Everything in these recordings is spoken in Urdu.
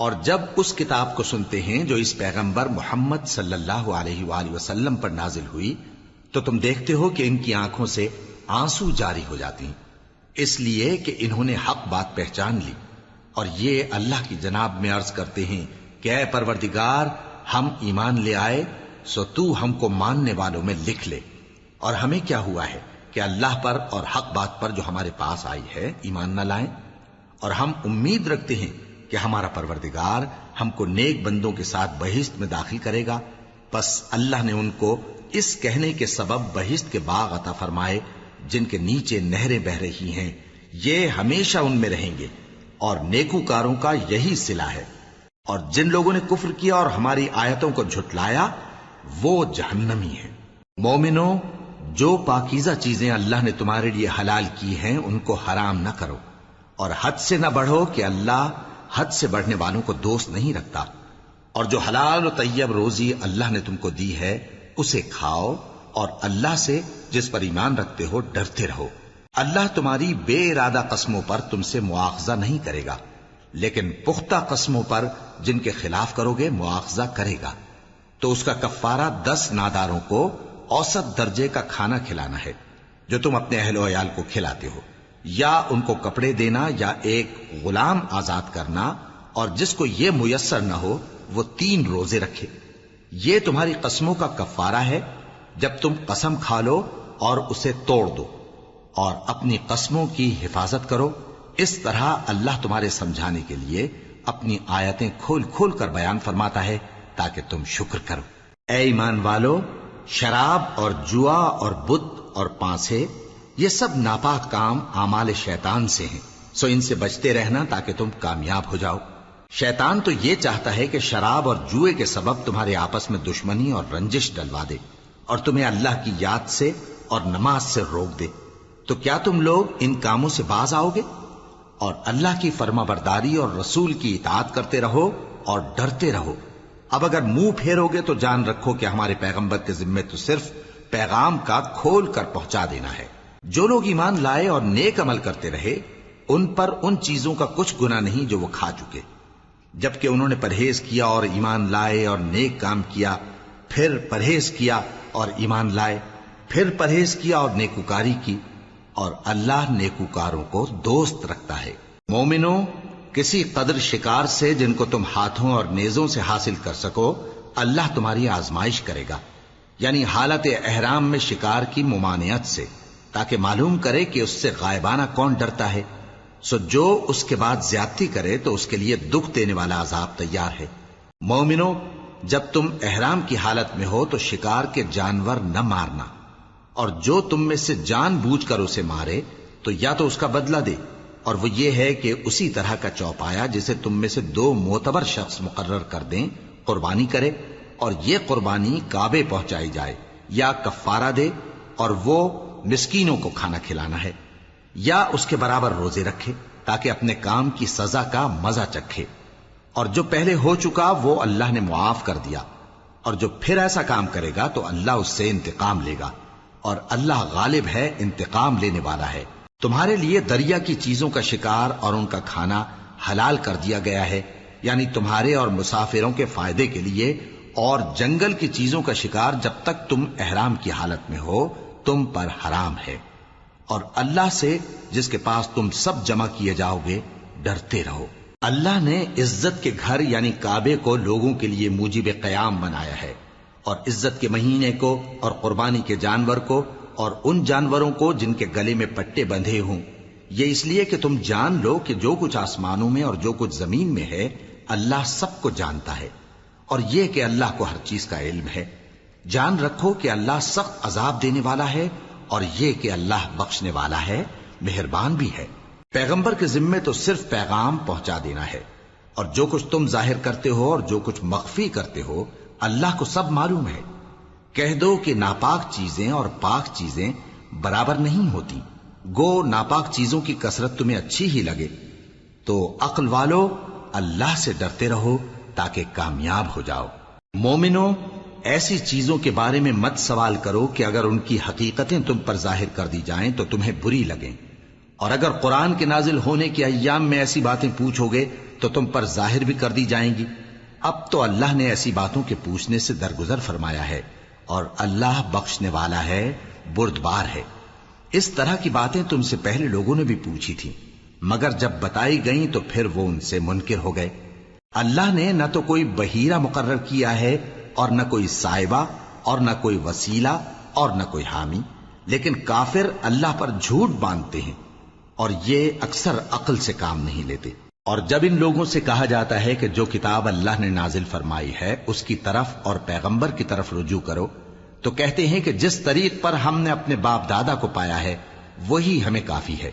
اور جب اس کتاب کو سنتے ہیں جو اس پیغمبر محمد صلی اللہ علیہ وآلہ وسلم پر نازل ہوئی تو تم دیکھتے ہو کہ ان کی آنکھوں سے آنسو جاری ہو جاتی ہیں، اس لیے کہ انہوں نے حق بات پہچان لی، اور یہ اللہ کی جناب میں عرض کرتے ہیں کہ اے پروردگار، ہم ایمان لے آئے سو تو ہم کو ماننے والوں میں لکھ لے، اور ہمیں کیا ہوا ہے کہ اللہ پر اور حق بات پر جو ہمارے پاس آئی ہے ایمان نہ لائیں، اور ہم امید رکھتے ہیں کہ ہمارا پروردگار ہم کو نیک بندوں کے ساتھ بہشت میں داخل کرے گا۔ پس اللہ نے ان کو اس کہنے کے سبب بہشت کے باغ عطا فرمائے جن کے نیچے نہریں بہ رہی ہیں، یہ ہمیشہ ان میں رہیں گے، اور نیکوکاروں کا یہی صلہ ہے۔ اور جن لوگوں نے کفر کیا اور ہماری آیتوں کو جھٹلایا وہ جہنمی ہیں۔ مومنوں، جو پاکیزہ چیزیں اللہ نے تمہارے لیے حلال کی ہیں ان کو حرام نہ کرو، اور حد سے نہ بڑھو کہ اللہ حد سے بڑھنے والوں کو دوست نہیں رکھتا، اور جو حلال و طیب روزی اللہ نے تم کو دی ہے اسے کھاؤ، اور اللہ سے جس پر ایمان رکھتے ہو ڈرتے رہو۔ اللہ تمہاری بے ارادہ قسموں پر تم سے مواخذہ نہیں کرے گا، لیکن پختہ قسموں پر جن کے خلاف کرو گے مواخذہ کرے گا، تو اس کا کفارہ 10 ناداروں کو اوسط درجے کا کھانا کھلانا ہے جو تم اپنے اہل و عیال کو کھلاتے ہو، یا ان کو کپڑے دینا یا ایک غلام آزاد کرنا، اور جس کو یہ میسر نہ ہو وہ 3 روزے رکھے۔ یہ تمہاری قسموں کا کفارہ ہے جب تم قسم کھا لو اور اسے توڑ دو، اور اپنی قسموں کی حفاظت کرو۔ اس طرح اللہ تمہارے سمجھانے کے لیے اپنی آیتیں کھول کھول کر بیان فرماتا ہے تاکہ تم شکر کرو۔ اے ایمان والو، شراب اور جوا اور بت اور پانسے یہ سب ناپاک کام اعمال شیطان سے ہیں، سو ان سے بچتے رہنا تاکہ تم کامیاب ہو جاؤ۔ شیطان تو یہ چاہتا ہے کہ شراب اور جوئے کے سبب تمہارے آپس میں دشمنی اور رنجش ڈلوا دے، اور تمہیں اللہ کی یاد سے اور نماز سے روک دے۔ تو کیا تم لوگ ان کاموں سے باز آؤ گے؟ اور اللہ کی فرما برداری اور رسول کی اطاعت کرتے رہو اور ڈرتے رہو۔ اب اگر منہ پھیرو گے تو جان رکھو کہ ہمارے پیغمبر کے ذمے تو صرف پیغام کا کھول کر پہنچا دینا ہے۔ جو لوگ ایمان لائے اور نیک عمل کرتے رہے ان پر ان چیزوں کا کچھ گناہ نہیں جو وہ کھا چکے، جبکہ انہوں نے پرہیز کیا اور ایمان لائے اور نیک کام کیا، پھر پرہیز کیا اور ایمان لائے، پھر پرہیز کیا اور نیکوکاری کی، اور اللہ نیکوکاروں کو دوست رکھتا ہے۔ مومنوں، کسی قدر شکار سے جن کو تم ہاتھوں اور نیزوں سے حاصل کر سکو اللہ تمہاری آزمائش کرے گا، یعنی حالت احرام میں شکار کی ممانعت سے، تاکہ معلوم کرے کہ اس سے غائبانہ کون ڈرتا ہے۔ سو جو اس کے بعد زیادتی کرے تو اس کے لیے دکھ دینے والا عذاب تیار ہے۔ مومنوں، جب تم احرام کی حالت میں ہو تو شکار کے جانور نہ مارنا، اور جو تم میں سے جان بوجھ کر اسے مارے تو یا تو اس کا بدلہ دے، اور وہ یہ ہے کہ اسی طرح کا چوپایا جسے تم میں سے 2 معتبر شخص مقرر کر دیں قربانی کرے، اور یہ قربانی کعبے پہنچائی جائے، یا کفارہ دے اور وہ مسکینوں کو کھانا کھلانا ہے، یا اس کے برابر روزے رکھے تاکہ اپنے کام کی سزا کا مزہ چکھے، اور جو پہلے ہو چکا وہ اللہ نے معاف کر دیا، اور جو پھر ایسا کام کرے گا تو اللہ اس سے انتقام لے گا، اور اللہ غالب ہے، انتقام لینے والا ہے۔ تمہارے لیے دریا کی چیزوں کا شکار اور ان کا کھانا حلال کر دیا گیا ہے، یعنی تمہارے اور مسافروں کے فائدے کے لیے، اور جنگل کی چیزوں کا شکار جب تک تم احرام کی حالت میں ہو تم پر حرام ہے، اور اللہ سے جس کے پاس تم سب جمع کیے جاؤ گے ڈرتے رہو۔ اللہ نے عزت کے گھر یعنی کعبے کو لوگوں کے لیے موجب قیام بنایا ہے، اور عزت کے مہینے کو اور قربانی کے جانور کو اور ان جانوروں کو جن کے گلے میں پٹے بندھے ہوں، یہ اس لیے کہ تم جان لو کہ جو کچھ آسمانوں میں اور جو کچھ زمین میں ہے اللہ سب کو جانتا ہے، اور یہ کہ اللہ کو ہر چیز کا علم ہے۔ جان رکھو کہ اللہ سخت عذاب دینے والا ہے، اور یہ کہ اللہ بخشنے والا ہے، مہربان بھی ہے۔ پیغمبر کے ذمے تو صرف پیغام پہنچا دینا ہے، اور جو کچھ تم ظاہر کرتے ہو اور جو کچھ مخفی کرتے ہو اللہ کو سب معلوم ہے۔ کہہ دو کہ ناپاک چیزیں اور پاک چیزیں برابر نہیں ہوتی، گو ناپاک چیزوں کی کثرت تمہیں اچھی ہی لگے، تو عقل والو اللہ سے ڈرتے رہو تاکہ کامیاب ہو جاؤ۔ مومنوں، ایسی چیزوں کے بارے میں مت سوال کرو کہ اگر ان کی حقیقتیں تم پر ظاہر کر دی جائیں تو تمہیں بری لگیں، اور اگر قرآن کے نازل ہونے کے ایام میں ایسی باتیں پوچھو گے تو تم پر ظاہر بھی کر دی جائیں گی۔ اب تو اللہ نے ایسی باتوں کے پوچھنے سے درگزر فرمایا ہے، اور اللہ بخشنے والا ہے، بردبار ہے۔ اس طرح کی باتیں تم سے پہلے لوگوں نے بھی پوچھی تھیں، مگر جب بتائی گئیں تو پھر وہ ان سے منکر ہو گئے۔ اللہ نے نہ تو کوئی بحیرہ مقرر کیا ہے، اور نہ کوئی سائبہ، اور نہ کوئی وسیلہ، اور نہ کوئی حامی، لیکن کافر اللہ پر جھوٹ باندھتے ہیں، اور یہ اکثر عقل سے کام نہیں لیتے۔ اور جب ان لوگوں سے کہا جاتا ہے کہ جو کتاب اللہ نے نازل فرمائی ہے اس کی طرف اور پیغمبر کی طرف رجوع کرو، تو کہتے ہیں کہ جس طریق پر ہم نے اپنے باپ دادا کو پایا ہے وہی ہمیں کافی ہے۔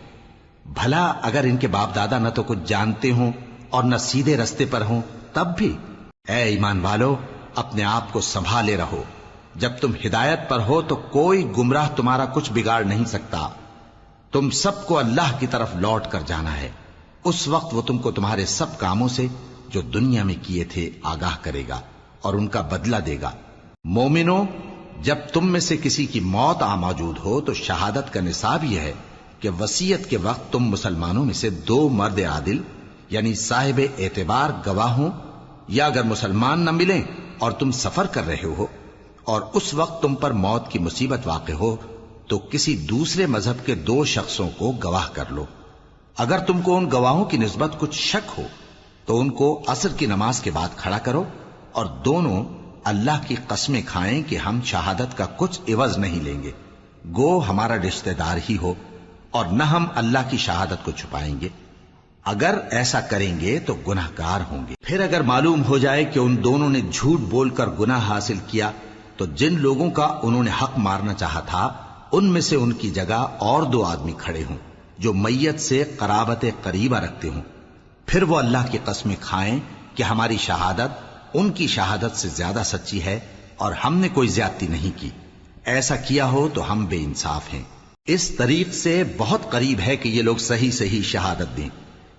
بھلا اگر ان کے باپ دادا نہ تو کچھ جانتے ہوں اور نہ سیدھے رستے پر ہوں تب بھی؟ اے ایمان والو، اپنے آپ کو سنبھالے رہو، جب تم ہدایت پر ہو تو کوئی گمراہ تمہارا کچھ بگاڑ نہیں سکتا۔ تم سب کو اللہ کی طرف لوٹ کر جانا ہے، اس وقت وہ تم کو تمہارے سب کاموں سے جو دنیا میں کیے تھے آگاہ کرے گا اور ان کا بدلہ دے گا۔ مومنو، جب تم میں سے کسی کی موت آ موجود ہو تو شہادت کا نصاب یہ ہے کہ وصیت کے وقت تم مسلمانوں میں سے 2 مرد عادل یعنی صاحب اعتبار گواہ ہوں، یا اگر مسلمان نہ ملیں اور تم سفر کر رہے ہو اور اس وقت تم پر موت کی مصیبت واقع ہو تو کسی دوسرے مذہب کے 2 شخصوں کو گواہ کر لو۔ اگر تم کو ان گواہوں کی نسبت کچھ شک ہو تو ان کو عصر کی نماز کے بعد کھڑا کرو، اور دونوں اللہ کی قسمیں کھائیں کہ ہم شہادت کا کچھ عوض نہیں لیں گے، گو ہمارا رشتہ دار ہی ہو، اور نہ ہم اللہ کی شہادت کو چھپائیں گے۔ اگر ایسا کریں گے تو گناہ گار ہوں گے۔ پھر اگر معلوم ہو جائے کہ ان دونوں نے جھوٹ بول کر گناہ حاصل کیا تو جن لوگوں کا انہوں نے حق مارنا چاہا تھا ان میں سے ان کی جگہ اور 2 آدمی کھڑے ہوں جو میت سے قرابت قریبہ رکھتے ہوں، پھر وہ اللہ کی قسمیں کھائیں کہ ہماری شہادت ان کی شہادت سے زیادہ سچی ہے اور ہم نے کوئی زیادتی نہیں کی۔ ایسا کیا ہو تو ہم بے انصاف ہیں۔ اس طریق سے بہت قریب ہے کہ یہ لوگ صحیح صحیح شہادت دیں،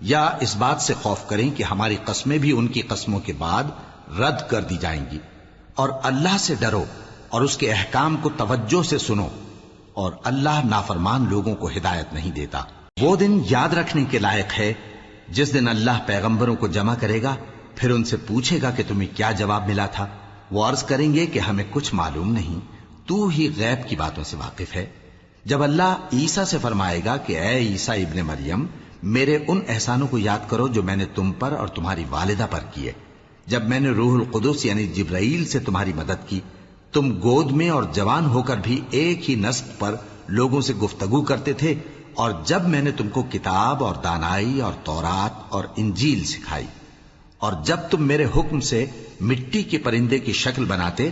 یا اس بات سے خوف کریں کہ ہماری قسمیں بھی ان کی قسموں کے بعد رد کر دی جائیں گی۔ اور اللہ سے ڈرو اور اس کے احکام کو توجہ سے سنو، اور اللہ نافرمان لوگوں کو ہدایت نہیں دیتا۔ وہ دن یاد رکھنے کے لائق ہے جس دن اللہ پیغمبروں کو جمع کرے گا، پھر ان سے پوچھے گا کہ تمہیں کیا جواب ملا تھا۔ وہ عرض کریں گے کہ ہمیں کچھ معلوم نہیں، تو ہی غیب کی باتوں سے واقف ہے۔ جب اللہ عیسیٰ سے فرمائے گا کہ اے عیسیٰ ابن مریم، میرے ان احسانوں کو یاد کرو جو میں نے تم پر اور تمہاری والدہ پر کیے، جب میں نے روح القدس یعنی جبرائیل سے تمہاری مدد کی، تم گود میں اور جوان ہو کر بھی ایک ہی نسق پر لوگوں سے گفتگو کرتے تھے، اور جب میں نے تم کو کتاب اور دانائی اور تورات اور انجیل سکھائی، اور جب تم میرے حکم سے مٹی کے پرندے کی شکل بناتے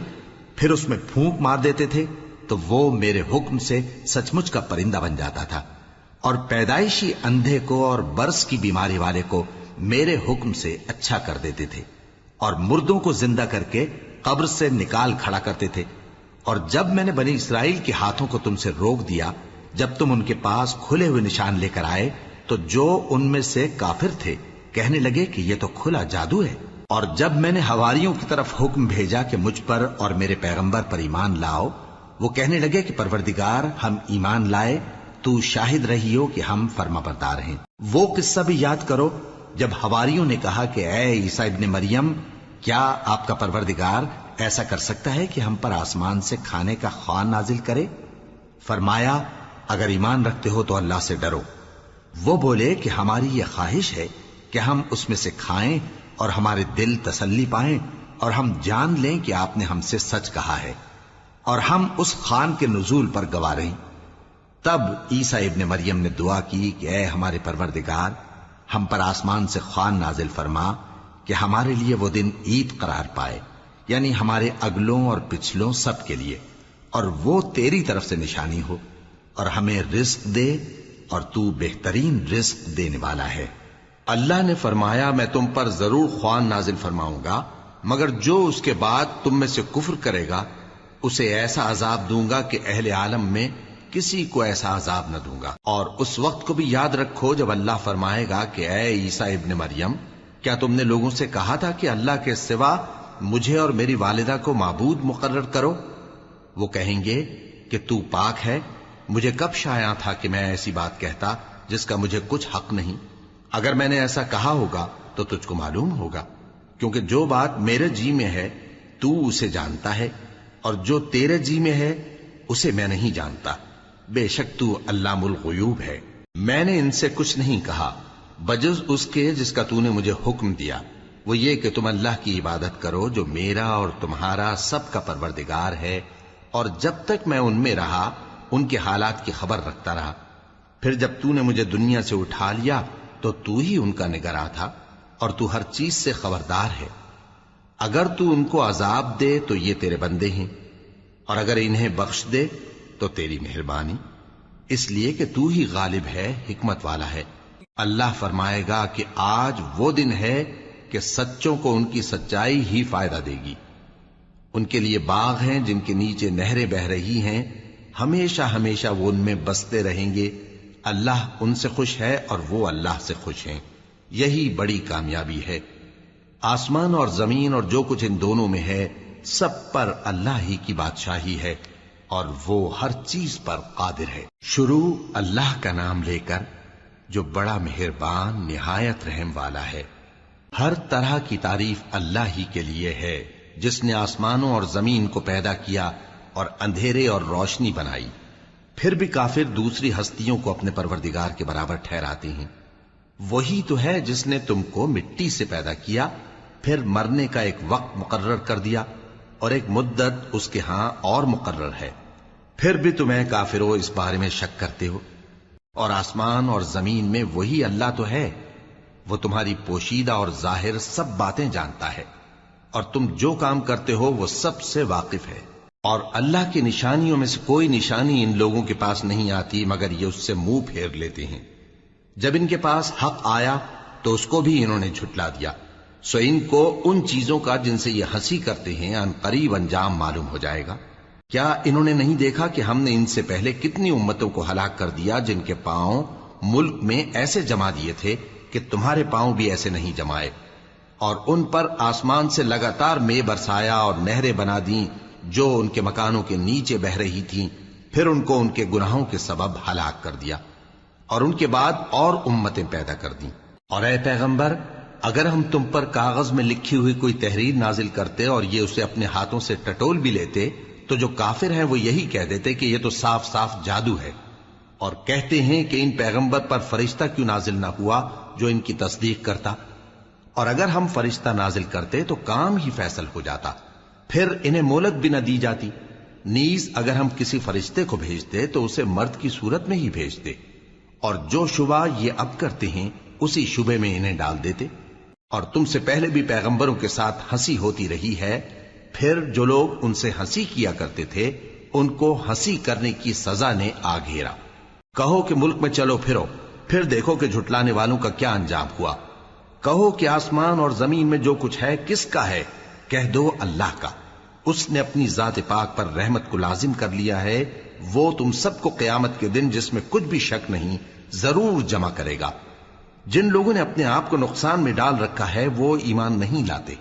پھر اس میں پھونک مار دیتے تھے تو وہ میرے حکم سے سچ مچ کا پرندہ بن جاتا تھا، اور پیدائشی اندھے کو اور برس کی بیماری والے کو میرے حکم سے اچھا کر دیتے تھے، اور مردوں کو زندہ کر کے قبر سے نکال کھڑا کرتے تھے۔ اور جب میں نے بنی اسرائیل کے ہاتھوں کو تم سے روک دیا جب تم ان کے پاس کھلے ہوئے نشان لے کر آئے تو جو ان میں سے کافر تھے کہنے لگے کہ یہ تو کھلا جادو ہے۔ اور جب میں نے حواریوں کی طرف حکم بھیجا کہ مجھ پر اور میرے پیغمبر پر ایمان لاؤ، وہ کہنے لگے کہ پروردگار، ہم ایمان لائے، تو شاہد رہی ہو کہ ہم فرما بردار ہیں۔ وہ قصہ بھی یاد کرو جب حواریوں نے کہا کہ اے عیسیٰ ابن مریم، کیا آپ کا پروردگار ایسا کر سکتا ہے کہ ہم پر آسمان سے کھانے کا خوان نازل کرے؟ فرمایا، اگر ایمان رکھتے ہو تو اللہ سے ڈرو۔ وہ بولے کہ ہماری یہ خواہش ہے کہ ہم اس میں سے کھائیں اور ہمارے دل تسلی پائیں، اور ہم جان لیں کہ آپ نے ہم سے سچ کہا ہے، اور ہم اس خوان کے نزول پر گواہ رہیں۔ تب عیسیٰ ابن مریم نے دعا کی کہ اے ہمارے پروردگار، ہم پر آسمان سے خوان نازل فرما کہ ہمارے لیے وہ دن عید قرار پائے، یعنی ہمارے اگلوں اور پچھلوں سب کے لیے، اور وہ تیری طرف سے نشانی ہو، اور ہمیں رزق دے، اور تو بہترین رزق دینے والا ہے۔ اللہ نے فرمایا، میں تم پر ضرور خوان نازل فرماؤں گا، مگر جو اس کے بعد تم میں سے کفر کرے گا اسے ایسا عذاب دوں گا کہ اہل عالم میں کسی کو ایسا عذاب نہ دوں گا۔ اور اس وقت کو بھی یاد رکھو جب اللہ فرمائے گا کہ اے عیسیٰ ابن مریم، کیا تم نے لوگوں سے کہا تھا کہ اللہ کے سوا مجھے اور میری والدہ کو معبود مقرر کرو؟ وہ کہیں گے کہ تو پاک ہے، مجھے کب شایع تھا کہ میں ایسی بات کہتا جس کا مجھے کچھ حق نہیں؟ اگر میں نے ایسا کہا ہوگا تو تجھ کو معلوم ہوگا، کیونکہ جو بات میرے جی میں ہے تو اسے جانتا ہے، اور جو تیرے جی میں ہے اسے میں نہیں جانتا۔ بے شک تو علام الغیوب ہے۔ میں نے ان سے کچھ نہیں کہا بجز اس کے جس کا تو نے مجھے حکم دیا، وہ یہ کہ تم اللہ کی عبادت کرو جو میرا اور تمہارا سب کا پروردگار ہے، اور جب تک میں ان میں رہا ان کے حالات کی خبر رکھتا رہا۔ پھر جب تو نے مجھے دنیا سے اٹھا لیا تو تو ہی ان کا نگراں تھا، اور تو ہر چیز سے خبردار ہے۔ اگر تو ان کو عذاب دے تو یہ تیرے بندے ہیں، اور اگر انہیں بخش دے تو تیری مہربانی، اس لیے کہ تو ہی غالب ہے، حکمت والا ہے۔ اللہ فرمائے گا کہ آج وہ دن ہے کہ سچوں کو ان کی سچائی ہی فائدہ دے گی۔ ان کے لیے باغ ہیں جن کے نیچے نہریں بہ رہی ہیں، ہمیشہ ہمیشہ وہ ان میں بستے رہیں گے۔ اللہ ان سے خوش ہے اور وہ اللہ سے خوش ہیں، یہی بڑی کامیابی ہے۔ آسمان اور زمین اور جو کچھ ان دونوں میں ہے سب پر اللہ ہی کی بادشاہی ہے، اور وہ ہر چیز پر قادر ہے۔ شروع اللہ کا نام لے کر جو بڑا مہربان نہایت رحم والا ہے۔ ہر طرح کی تعریف اللہ ہی کے لیے ہے، جس نے آسمانوں اور زمین کو پیدا کیا اور اندھیرے اور روشنی بنائی۔ پھر بھی کافر دوسری ہستیوں کو اپنے پروردگار کے برابر ٹھہراتے ہیں۔ وہی تو ہے جس نے تم کو مٹی سے پیدا کیا، پھر مرنے کا ایک وقت مقرر کر دیا، اور ایک مدت اس کے ہاں اور مقرر ہے۔ پھر بھی تمہیں کافروں اس بارے میں شک کرتے ہو، اور آسمان اور زمین میں وہی اللہ تو ہے، وہ تمہاری پوشیدہ اور ظاہر سب باتیں جانتا ہے، اور تم جو کام کرتے ہو وہ سب سے واقف ہے۔ اور اللہ کی نشانیوں میں سے کوئی نشانی ان لوگوں کے پاس نہیں آتی مگر یہ اس سے منہ پھیر لیتے ہیں۔ جب ان کے پاس حق آیا تو اس کو بھی انہوں نے جھٹلا دیا، سو ان کو ان چیزوں کا جن سے یہ ہنسی کرتے ہیں ان قریب انجام معلوم ہو جائے گا۔ کیا انہوں نے نہیں دیکھا کہ ہم نے ان سے پہلے کتنی امتوں کو ہلاک کر دیا جن کے پاؤں ملک میں ایسے جما دیے تھے کہ تمہارے پاؤں بھی ایسے نہیں جمائے، اور ان پر آسمان سے لگاتار مے برسایا اور نہریں بنا دیں جو ان کے مکانوں کے نیچے بہ رہی تھیں، پھر ان کو ان کے گناہوں کے سبب ہلاک کر دیا، اور ان کے بعد اور امتیں پیدا کر دیں۔ اور اے پیغمبر، اگر ہم تم پر کاغذ میں لکھی ہوئی کوئی تحریر نازل کرتے اور یہ اسے اپنے ہاتھوں سے ٹٹول بھی لیتے تو جو کافر ہیں وہ یہی کہہ دیتے کہ یہ تو صاف صاف جادو ہے، اور کہتے ہیں کہ ان پیغمبر پر فرشتہ کیوں نازل نہ ہوا جو ان کی تصدیق کرتا، اور اگر ہم فرشتہ نازل کرتے تو کام ہی فیصل ہو جاتا، پھر انہیں مہلت بھی نہ دی جاتی۔ نیز اگر ہم کسی فرشتے کو بھیجتے تو اسے مرد کی صورت میں ہی بھیجتے، اور جو شبہ یہ اب کرتے ہیں اسی شبے میں انہیں ڈال دیتے۔ اور تم سے پہلے بھی پیغمبروں کے ساتھ ہنسی ہوتی رہی ہے، پھر جو لوگ ان سے ہنسی کیا کرتے تھے ان کو ہنسی کرنے کی سزا نے آ گھیرا۔ کہو کہ ملک میں چلو پھرو، پھر دیکھو کہ جھٹلانے والوں کا کیا انجام ہوا۔ کہو کہ آسمان اور زمین میں جو کچھ ہے کس کا ہے؟ کہہ دو اللہ کا۔ اس نے اپنی ذات پاک پر رحمت کو لازم کر لیا ہے، وہ تم سب کو قیامت کے دن جس میں کچھ بھی شک نہیں ضرور جمع کرے گا۔ جن لوگوں نے اپنے آپ کو نقصان میں ڈال رکھا ہے وہ ایمان نہیں لاتے،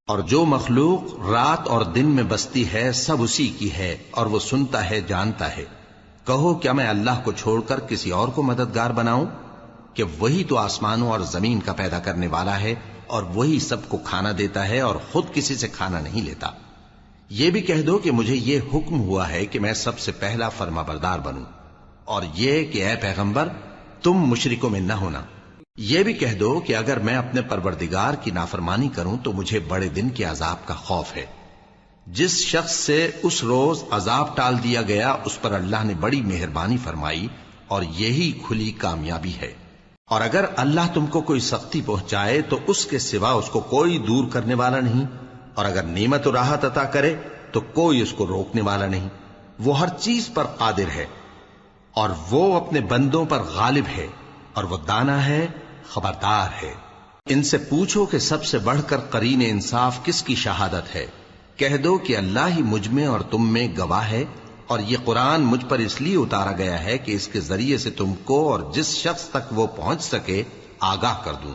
اور جو مخلوق رات اور دن میں بستی ہے سب اسی کی ہے، اور وہ سنتا ہے جانتا ہے۔ کہو کیا میں اللہ کو چھوڑ کر کسی اور کو مددگار بناؤں؟ کہ وہی تو آسمانوں اور زمین کا پیدا کرنے والا ہے، اور وہی سب کو کھانا دیتا ہے اور خود کسی سے کھانا نہیں لیتا۔ یہ بھی کہہ دو کہ مجھے یہ حکم ہوا ہے کہ میں سب سے پہلا فرما بردار بنوں، اور یہ کہ اے پیغمبر تم مشرکوں میں نہ ہونا۔ یہ بھی کہہ دو کہ اگر میں اپنے پروردگار کی نافرمانی کروں تو مجھے بڑے دن کے عذاب کا خوف ہے۔ جس شخص سے اس روز عذاب ٹال دیا گیا اس پر اللہ نے بڑی مہربانی فرمائی، اور یہی کھلی کامیابی ہے۔ اور اگر اللہ تم کو کوئی سختی پہنچائے تو اس کے سوا اس کو کوئی دور کرنے والا نہیں، اور اگر نعمت و راحت عطا کرے تو کوئی اس کو روکنے والا نہیں۔ وہ ہر چیز پر قادر ہے، اور وہ اپنے بندوں پر غالب ہے، اور وہ دانا ہے، خبردار ہے۔ ان سے پوچھو کہ سب سے بڑھ کر قرین انصاف کس کی شہادت ہے؟ کہہ دو کہ اللہ ہی مجھ میں اور تم میں گواہ ہے، اور یہ قرآن مجھ پر اس لیے اتارا گیا ہے کہ اس کے ذریعے سے تم کو اور جس شخص تک وہ پہنچ سکے آگاہ کر دوں۔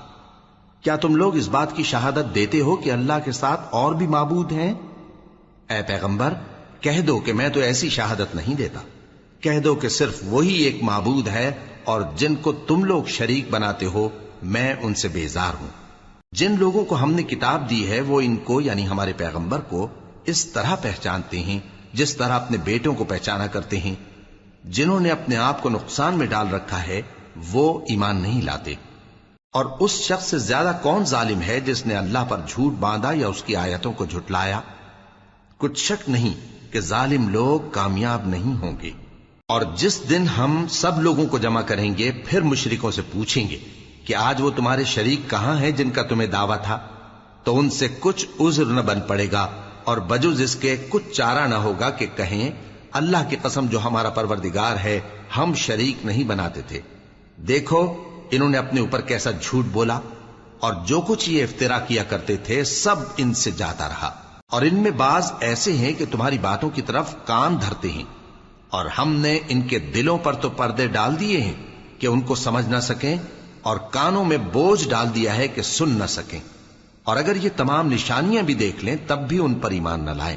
کیا تم لوگ اس بات کی شہادت دیتے ہو کہ اللہ کے ساتھ اور بھی معبود ہیں؟ اے پیغمبر کہہ دو کہ میں تو ایسی شہادت نہیں دیتا۔ کہہ دو کہ صرف وہی ایک معبود ہے اور جن کو تم لوگ شریک بناتے ہو میں ان سے بیزار ہوں۔ جن لوگوں کو ہم نے کتاب دی ہے وہ ان کو یعنی ہمارے پیغمبر کو اس طرح پہچانتے ہیں جس طرح اپنے بیٹوں کو پہچانا کرتے ہیں۔ جنہوں نے اپنے آپ کو نقصان میں ڈال رکھا ہے وہ ایمان نہیں لاتے۔ اور اس شخص سے زیادہ کون ظالم ہے جس نے اللہ پر جھوٹ باندھا یا اس کی آیتوں کو جھٹلایا؟ کچھ شک نہیں کہ ظالم لوگ کامیاب نہیں ہوں گے۔ اور جس دن ہم سب لوگوں کو جمع کریں گے پھر مشرکوں سے پوچھیں گے کہ آج وہ تمہارے شریک کہاں ہیں جن کا تمہیں دعویٰ تھا، تو ان سے کچھ عذر نہ بن پڑے گا اور بجز اس کے کچھ چارہ نہ ہوگا کہ کہیں اللہ کی قسم جو ہمارا پروردگار ہے ہم شریک نہیں بناتے تھے۔ دیکھو انہوں نے اپنے اوپر کیسا جھوٹ بولا، اور جو کچھ یہ افترا کیا کرتے تھے سب ان سے جاتا رہا۔ اور ان میں بعض ایسے ہیں کہ تمہاری باتوں کی طرف کان دھرتے ہیں، اور ہم نے ان کے دلوں پر تو پردے ڈال دیے ہیں کہ ان کو سمجھ نہ سکیں، اور کانوں میں بوجھ ڈال دیا ہے کہ سن نہ سکیں، اور اگر یہ تمام نشانیاں بھی دیکھ لیں تب بھی ان پر ایمان نہ لائیں۔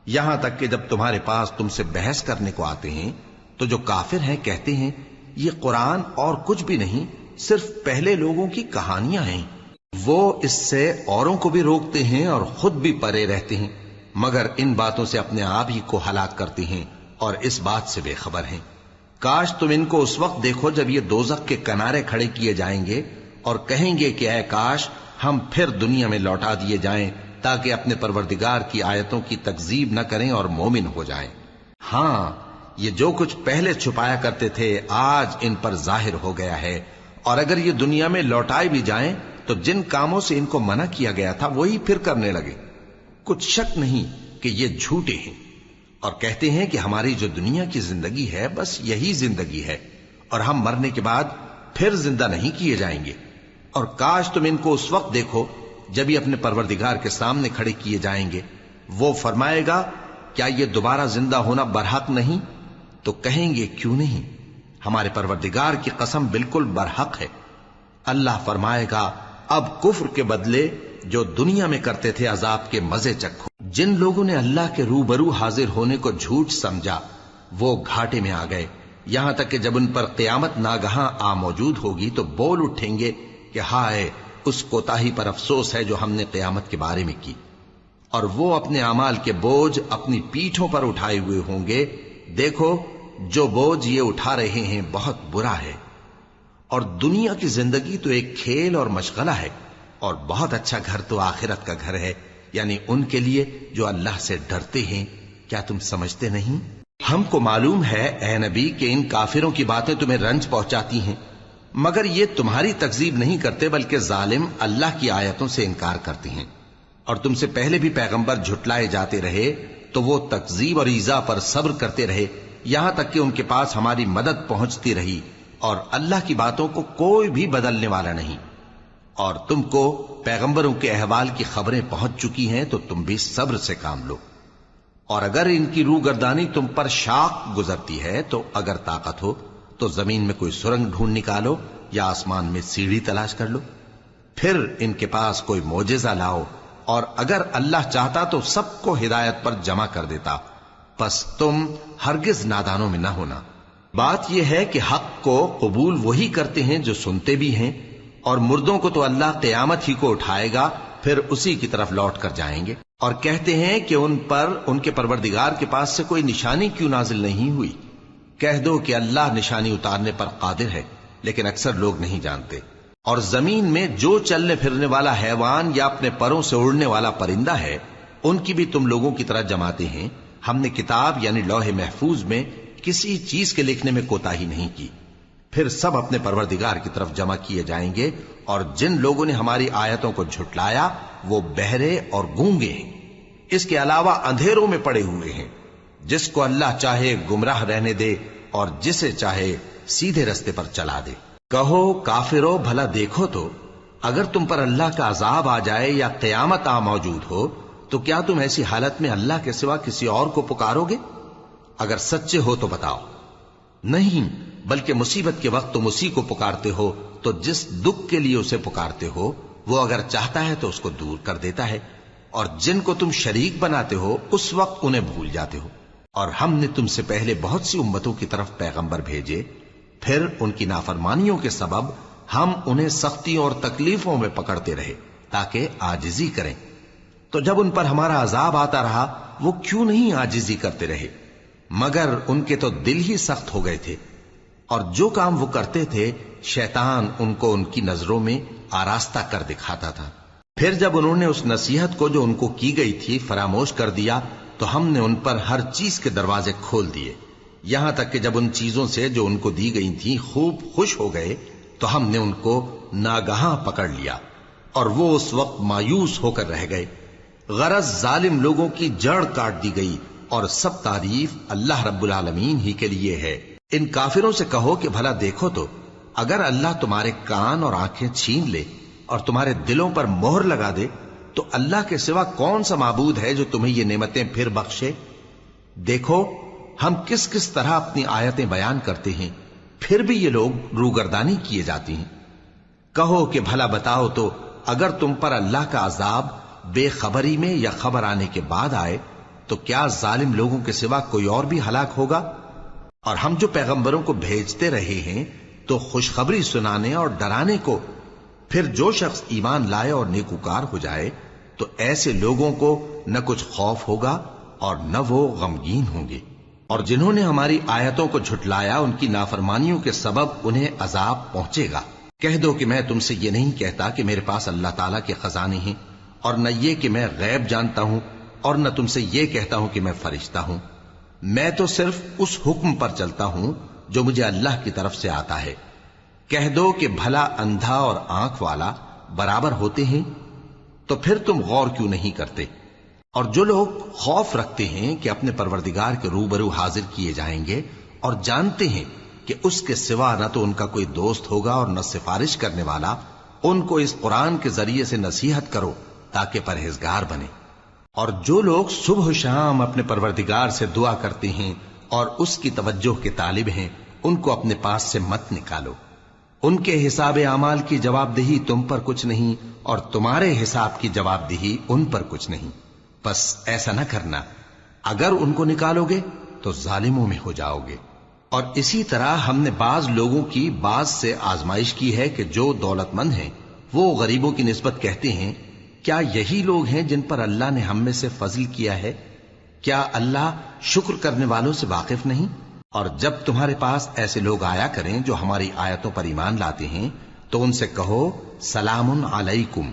یہاں تک کہ جب تمہارے پاس تم سے بحث کرنے کو آتے ہیں تو جو کافر ہیں کہتے ہیں یہ قرآن اور کچھ بھی نہیں، صرف پہلے لوگوں کی کہانیاں ہیں۔ وہ اس سے اوروں کو بھی روکتے ہیں اور خود بھی پرے رہتے ہیں، مگر ان باتوں سے اپنے آپ ہی کو ہلاک کرتے ہیں اور اس بات سے بے خبر ہیں۔ کاش تم ان کو اس وقت دیکھو جب یہ دوزخ کے کنارے کھڑے کیے جائیں گے اور کہیں گے کہ اے کاش ہم پھر دنیا میں لوٹا دیے جائیں تاکہ اپنے پروردگار کی آیتوں کی تکذیب نہ کریں اور مومن ہو جائیں۔ ہاں یہ جو کچھ پہلے چھپایا کرتے تھے آج ان پر ظاہر ہو گیا ہے، اور اگر یہ دنیا میں لوٹائے بھی جائیں تو جن کاموں سے ان کو منع کیا گیا تھا وہی پھر کرنے لگے۔ کچھ شک نہیں کہ یہ جھوٹے ہیں، اور کہتے ہیں کہ ہماری جو دنیا کی زندگی ہے بس یہی زندگی ہے اور ہم مرنے کے بعد پھر زندہ نہیں کیے جائیں گے۔ اور کاش تم ان کو اس وقت دیکھو جب یہ اپنے پروردگار کے سامنے کھڑے کیے جائیں گے، وہ فرمائے گا کیا یہ دوبارہ زندہ ہونا برحق نہیں؟ تو کہیں گے کیوں نہیں، ہمارے پروردگار کی قسم بالکل برحق ہے۔ اللہ فرمائے گا اب کفر کے بدلے جو دنیا میں کرتے تھے عذاب کے مزے چکھو۔ جن لوگوں نے اللہ کے روبرو حاضر ہونے کو جھوٹ سمجھا وہ گھاٹے میں آ گئے، یہاں تک کہ جب ان پر قیامت ناگہاں آ موجود ہوگی تو بول اٹھیں گے کہ ہائے اس کوتاہی پر افسوس ہے جو ہم نے قیامت کے بارے میں کی، اور وہ اپنے اعمال کے بوجھ اپنی پیٹھوں پر اٹھائے ہوئے ہوں گے۔ دیکھو جو بوجھ یہ اٹھا رہے ہیں بہت برا ہے، اور دنیا کی زندگی تو ایک کھیل اور مشغلہ ہے، اور بہت اچھا گھر تو آخرت کا گھر ہے، یعنی ان کے لیے جو اللہ سے ڈرتے ہیں۔ کیا تم سمجھتے نہیں؟ ہم کو معلوم ہے اے نبی کہ ان کافروں کی باتیں تمہیں رنج پہنچاتی ہیں، مگر یہ تمہاری تکذیب نہیں کرتے بلکہ ظالم اللہ کی آیتوں سے انکار کرتے ہیں۔ اور تم سے پہلے بھی پیغمبر جھٹلائے جاتے رہے تو وہ تکذیب اور ایذا پر صبر کرتے رہے یہاں تک کہ ان کے پاس ہماری مدد پہنچتی رہی، اور اللہ کی باتوں کو کوئی بھی بدلنے والا نہیں۔ اور تم کو پیغمبروں کے احوال کی خبریں پہنچ چکی ہیں تو تم بھی صبر سے کام لو۔ اور اگر ان کی روح گردانی تم پر شاق گزرتی ہے تو اگر طاقت ہو تو زمین میں کوئی سرنگ ڈھونڈ نکالو یا آسمان میں سیڑھی تلاش کر لو، پھر ان کے پاس کوئی معجزہ لاؤ، اور اگر اللہ چاہتا تو سب کو ہدایت پر جمع کر دیتا، پس تم ہرگز نادانوں میں نہ ہونا۔ بات یہ ہے کہ حق کو قبول وہی کرتے ہیں جو سنتے بھی ہیں، اور مردوں کو تو اللہ قیامت ہی کو اٹھائے گا پھر اسی کی طرف لوٹ کر جائیں گے۔ اور کہتے ہیں کہ ان پر ان کے پروردگار کے پاس سے کوئی نشانی کیوں نازل نہیں ہوئی؟ کہہ دو کہ اللہ نشانی اتارنے پر قادر ہے، لیکن اکثر لوگ نہیں جانتے۔ اور زمین میں جو چلنے پھرنے والا حیوان یا اپنے پروں سے اڑنے والا پرندہ ہے ان کی بھی تم لوگوں کی طرح جماتے ہیں۔ ہم نے کتاب یعنی لوح محفوظ میں کسی چیز کے لکھنے میں کوتاہی نہیں کی، پھر سب اپنے پروردگار کی طرف جمع کیے جائیں گے۔ اور جن لوگوں نے ہماری آیتوں کو جھٹلایا وہ بہرے اور گونگے ہیں، اس کے علاوہ اندھیروں میں پڑے ہوئے ہیں۔ جس کو اللہ چاہے گمراہ رہنے دے اور جسے چاہے سیدھے رستے پر چلا دے۔ کہو کافرو بھلا دیکھو تو اگر تم پر اللہ کا عذاب آ جائے یا قیامت آ موجود ہو تو کیا تم ایسی حالت میں اللہ کے سوا کسی اور کو پکارو گے؟ اگر سچے ہو تو بتاؤ۔ نہیں، بلکہ مصیبت کے وقت تم اسی کو پکارتے ہو، تو جس دکھ کے لیے اسے پکارتے ہو وہ اگر چاہتا ہے تو اس کو دور کر دیتا ہے، اور جن کو تم شریک بناتے ہو اس وقت انہیں بھول جاتے ہو۔ اور ہم نے تم سے پہلے بہت سی امتوں کی طرف پیغمبر بھیجے، پھر ان کی نافرمانیوں کے سبب ہم انہیں سختیوں اور تکلیفوں میں پکڑتے رہے تاکہ عاجزی کریں. تو جب ان پر ہمارا عذاب آتا رہا وہ کیوں نہیں عاجزی کرتے رہے؟ مگر ان کے تو دل ہی سخت ہو گئے تھے، اور جو کام وہ کرتے تھے شیطان ان کو ان کی نظروں میں آراستہ کر دکھاتا تھا. پھر جب انہوں نے اس نصیحت کو جو ان کو کی گئی تھی فراموش کر دیا تو ہم نے ان پر ہر چیز کے دروازے کھول دیے، یہاں تک کہ جب ان چیزوں سے جو ان کو دی گئی تھیں خوب خوش ہو گئے تو ہم نے ان کو ناگہاں پکڑ لیا اور وہ اس وقت مایوس ہو کر رہ گئے. غرض ظالم لوگوں کی جڑ کاٹ دی گئی اور سب تعریف اللہ رب العالمین ہی کے لیے ہے. ان کافروں سے کہو کہ بھلا دیکھو تو اگر اللہ تمہارے کان اور آنکھیں چھین لے اور تمہارے دلوں پر مہر لگا دے تو اللہ کے سوا کون سا معبود ہے جو تمہیں یہ نعمتیں پھر بخشے؟ دیکھو ہم کس کس طرح اپنی آیتیں بیان کرتے ہیں، پھر بھی یہ لوگ روگردانی کیے جاتی ہیں. کہو کہ بھلا بتاؤ تو اگر تم پر اللہ کا عذاب بے خبری میں یا خبر آنے کے بعد آئے تو کیا ظالم لوگوں کے سوا کوئی اور بھی ہلاک ہوگا؟ اور ہم جو پیغمبروں کو بھیجتے رہے ہیں تو خوشخبری سنانے اور ڈرانے کو، پھر جو شخص ایمان لائے اور نیکوکار ہو جائے تو ایسے لوگوں کو نہ کچھ خوف ہوگا اور نہ وہ غمگین ہوں گے. اور جنہوں نے ہماری آیتوں کو جھٹلایا ان کی نافرمانیوں کے سبب انہیں عذاب پہنچے گا. کہہ دو کہ میں تم سے یہ نہیں کہتا کہ میرے پاس اللہ تعالیٰ کے خزانے ہیں، اور نہ یہ کہ میں غیب جانتا ہوں، اور نہ تم سے یہ کہتا ہوں کہ میں فرشتہ ہوں. میں تو صرف اس حکم پر چلتا ہوں جو مجھے اللہ کی طرف سے آتا ہے. کہہ دو کہ بھلا اندھا اور آنکھ والا برابر ہوتے ہیں؟ تو پھر تم غور کیوں نہیں کرتے؟ اور جو لوگ خوف رکھتے ہیں کہ اپنے پروردگار کے روبرو حاضر کیے جائیں گے اور جانتے ہیں کہ اس کے سوا نہ تو ان کا کوئی دوست ہوگا اور نہ سفارش کرنے والا، ان کو اس قرآن کے ذریعے سے نصیحت کرو تاکہ پرہیزگار بنے. اور جو لوگ صبح و شام اپنے پروردگار سے دعا کرتے ہیں اور اس کی توجہ کے طالب ہیں ان کو اپنے پاس سے مت نکالو. ان کے حساب اعمال کی جواب دہی تم پر کچھ نہیں اور تمہارے حساب کی جواب دہی ان پر کچھ نہیں. بس ایسا نہ کرنا، اگر ان کو نکالو گے تو ظالموں میں ہو جاؤ گے. اور اسی طرح ہم نے بعض لوگوں کی بعض سے آزمائش کی ہے کہ جو دولت مند ہیں وہ غریبوں کی نسبت کہتے ہیں کیا یہی لوگ ہیں جن پر اللہ نے ہم میں سے فضل کیا ہے؟ کیا اللہ شکر کرنے والوں سے واقف نہیں؟ اور جب تمہارے پاس ایسے لوگ آیا کریں جو ہماری آیتوں پر ایمان لاتے ہیں تو ان سے کہو سلام علیکم،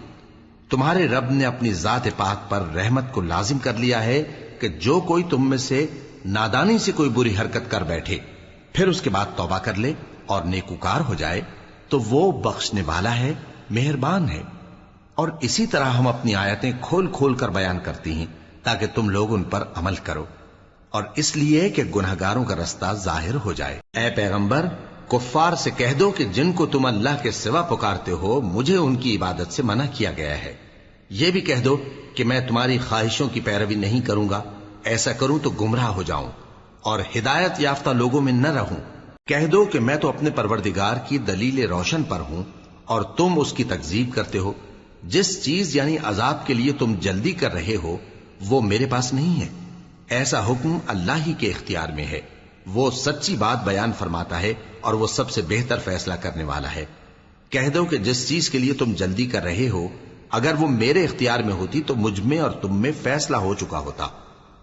تمہارے رب نے اپنی ذات پاک پر رحمت کو لازم کر لیا ہے کہ جو کوئی تم میں سے نادانی سے کوئی بری حرکت کر بیٹھے پھر اس کے بعد توبہ کر لے اور نیکوکار ہو جائے تو وہ بخشنے والا ہے، مہربان ہے. اور اسی طرح ہم اپنی آیتیں کھول کھول کر بیان کرتی ہیں تاکہ تم لوگ ان پر عمل کرو، اور اس لیے کہ گنہگاروں کا رستہ ظاہر ہو جائے. اے پیغمبر کفار سے کہہ دو کہ جن کو تم اللہ کے سوا پکارتے ہو مجھے ان کی عبادت سے منع کیا گیا ہے. یہ بھی کہہ دو کہ میں تمہاری خواہشوں کی پیروی نہیں کروں گا، ایسا کروں تو گمراہ ہو جاؤں اور ہدایت یافتہ لوگوں میں نہ رہوں. کہہ دو کہ میں تو اپنے پروردگار کی دلیل روشن پر ہوں اور تم اس کی تکذیب کرتے ہو. جس چیز یعنی عذاب کے لیے تم جلدی کر رہے ہو وہ میرے پاس نہیں ہے، ایسا حکم اللہ ہی کے اختیار میں ہے. وہ سچی بات بیان فرماتا ہے اور وہ سب سے بہتر فیصلہ کرنے والا ہے. کہہ دو کہ جس چیز کے لیے تم جلدی کر رہے ہو اگر وہ میرے اختیار میں ہوتی تو مجھ میں اور تم میں فیصلہ ہو چکا ہوتا،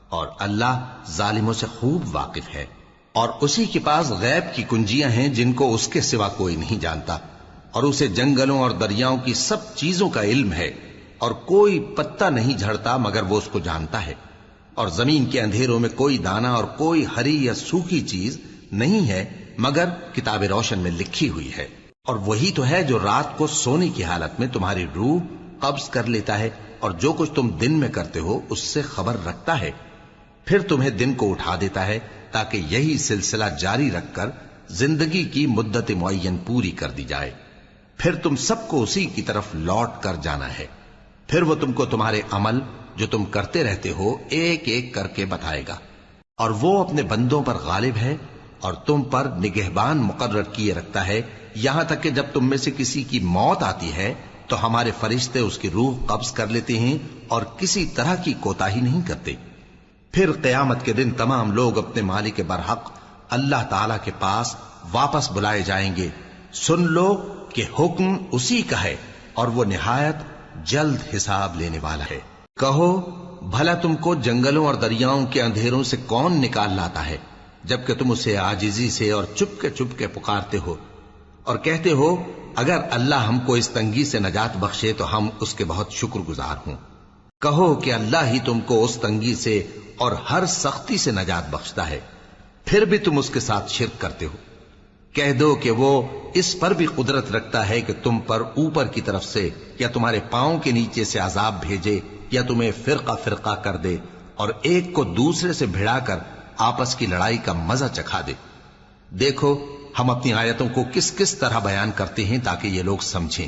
اور اللہ ظالموں سے خوب واقف ہے. اور اسی کے پاس غیب کی کنجیاں ہیں جن کو اس کے سوا کوئی نہیں جانتا، اور اسے جنگلوں اور دریاؤں کی سب چیزوں کا علم ہے، اور کوئی پتا نہیں جھڑتا مگر وہ اس کو جانتا ہے. اور زمین کے اندھیروں میں کوئی دانہ اور کوئی ہری یا سوکھی چیز نہیں ہے مگر کتاب روشن میں لکھی ہوئی ہے. اور وہی تو ہے جو رات کو سونے کی حالت میں تمہاری روح قبض کر لیتا ہے اور جو کچھ تم دن میں کرتے ہو اس سے خبر رکھتا ہے، پھر تمہیں دن کو اٹھا دیتا ہے تاکہ یہی سلسلہ جاری رکھ کر زندگی کی مدت معین پوری کر دی جائے. پھر تم سب کو اسی کی طرف لوٹ کر جانا ہے. پھر وہ تم کو تمہارے عمل جو تم کرتے رہتے ہو ایک ایک کر کے بتائے گا. اور وہ اپنے بندوں پر غالب ہے اور تم پر نگہبان مقرر کیے رکھتا ہے، یہاں تک کہ جب تم میں سے کسی کی موت آتی ہے تو ہمارے فرشتے اس کی روح قبض کر لیتے ہیں اور کسی طرح کی کوتاہی نہیں کرتے. پھر قیامت کے دن تمام لوگ اپنے مالک برحق اللہ تعالی کے پاس واپس بلائے جائیں گے۔ سن لو کہ حکم اسی کا ہے اور وہ نہایت جلد حساب لینے والا ہے۔ کہو بھلا تم کو جنگلوں اور دریاؤں کے اندھیروں سے کون نکال لاتا ہے، جبکہ تم اسے عاجزی سے اور چپ کے پکارتے ہو اور کہتے ہو اگر اللہ ہم کو اس تنگی سے نجات بخشے تو ہم اس کے بہت شکر گزار ہوں۔ کہو کہ اللہ ہی تم کو اس تنگی سے اور ہر سختی سے نجات بخشتا ہے، پھر بھی تم اس کے ساتھ شرک کرتے ہو۔ کہہ دو کہ وہ اس پر بھی قدرت رکھتا ہے کہ تم پر اوپر کی طرف سے یا تمہارے پاؤں کے نیچے سے عذاب بھیجے یا تمہیں فرقہ فرقہ کر دے اور ایک کو دوسرے سے بھڑا کر آپس کی لڑائی کا مزہ چکھا دے۔ دیکھو ہم اپنی آیتوں کو کس کس طرح بیان کرتے ہیں تاکہ یہ لوگ سمجھیں،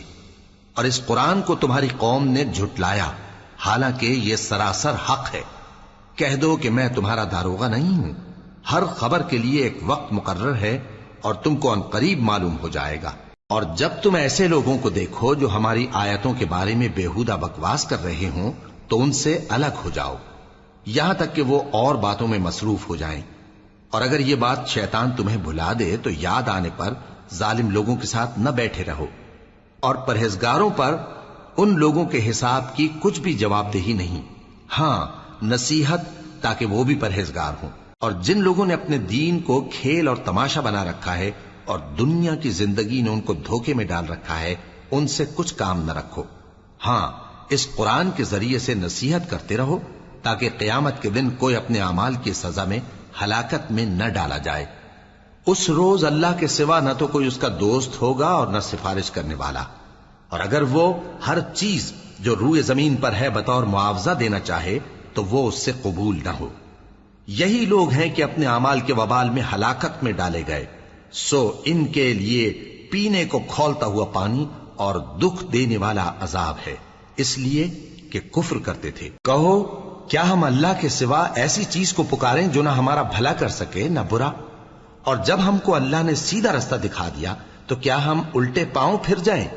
اور اس قرآن کو تمہاری قوم نے جھٹلایا حالانکہ یہ سراسر حق ہے۔ کہہ دو کہ میں تمہارا داروغہ نہیں ہوں، ہر خبر کے لیے ایک وقت مقرر ہے اور تم کو ان قریب معلوم ہو جائے گا۔ اور جب تم ایسے لوگوں کو دیکھو جو ہماری آیتوں کے بارے میں بےہودہ بکواس کر رہے ہوں تو ان سے الگ ہو جاؤ یہاں تک کہ وہ اور باتوں میں مصروف ہو جائیں، اور اگر یہ بات شیطان تمہیں بھلا دے تو یاد آنے پر ظالم لوگوں کے ساتھ نہ بیٹھے رہو، اور پرہیزگاروں پر ان لوگوں کے حساب کی کچھ بھی جواب دہی نہیں، ہاں نصیحت تاکہ وہ بھی پرہیزگار ہوں۔ اور جن لوگوں نے اپنے دین کو کھیل اور تماشا بنا رکھا ہے اور دنیا کی زندگی نے ان کو دھوکے میں ڈال رکھا ہے، ان سے کچھ کام نہ رکھو، ہاں اس قرآن کے ذریعے سے نصیحت کرتے رہو تاکہ قیامت کے دن کوئی اپنے اعمال کی سزا میں ہلاکت میں نہ ڈالا جائے۔ اس روز اللہ کے سوا نہ تو کوئی اس کا دوست ہوگا اور نہ سفارش کرنے والا، اور اگر وہ ہر چیز جو روئے زمین پر ہے بطور معاوضہ دینا چاہے تو وہ اس سے قبول نہ ہو۔ یہی لوگ ہیں کہ اپنے اعمال کے وبال میں ہلاکت میں ڈالے گئے، سو ان کے لیے پینے کو کھولتا ہوا پانی اور دکھ دینے والا عذاب ہے، اس لیے کہ کفر کرتے تھے۔ کہو کیا ہم اللہ کے سوا ایسی چیز کو پکاریں جو نہ ہمارا بھلا کر سکے نہ برا؟ اور جب ہم کو اللہ نے سیدھا رستہ دکھا دیا تو کیا ہم الٹے پاؤں پھر جائیں؟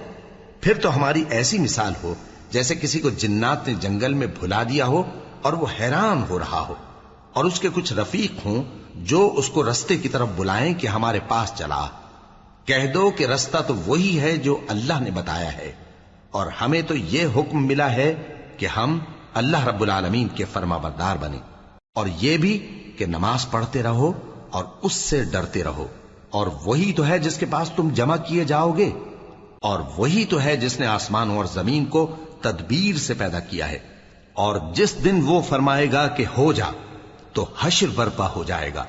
پھر تو ہماری ایسی مثال ہو جیسے کسی کو جنات نے جنگل میں بھلا دیا ہو اور وہ حیران ہو رہا ہو، اور اس کے کچھ رفیق ہوں جو اس کو رستے کی طرف بلائیں کہ ہمارے پاس چلا۔ کہہ دو کہ رستہ تو وہی ہے جو اللہ نے بتایا ہے، اور ہمیں تو یہ حکم ملا ہے کہ ہم اللہ رب العالمین کے فرما بردار بنیں، اور یہ بھی کہ نماز پڑھتے رہو اور اس سے ڈرتے رہو، اور وہی تو ہے جس کے پاس تم جمع کیے جاؤ گے، اور وہی تو ہے جس نے آسمانوں اور زمین کو تدبیر سے پیدا کیا ہے، اور جس دن وہ فرمائے گا کہ ہو جا تو حشر برپا ہو جائے گا،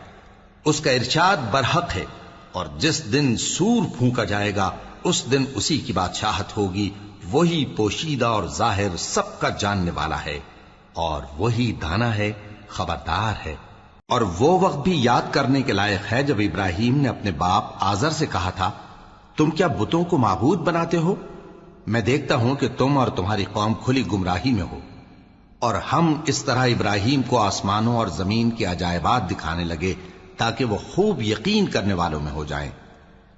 اس کا ارشاد برحق ہے، اور جس دن سور پھونکا جائے گا اس دن اسی کی بادشاہت ہوگی، وہی پوشیدہ اور ظاہر سب کا جاننے والا ہے، اور وہی دانا ہے خبردار ہے۔ اور وہ وقت بھی یاد کرنے کے لائق ہے جب ابراہیم نے اپنے باپ آزر سے کہا تھا تم کیا بتوں کو معبود بناتے ہو؟ میں دیکھتا ہوں کہ تم اور تمہاری قوم کھلی گمراہی میں ہو۔ اور ہم اس طرح ابراہیم کو آسمانوں اور زمین کے عجائبات دکھانے لگے تاکہ وہ خوب یقین کرنے والوں میں ہو جائیں۔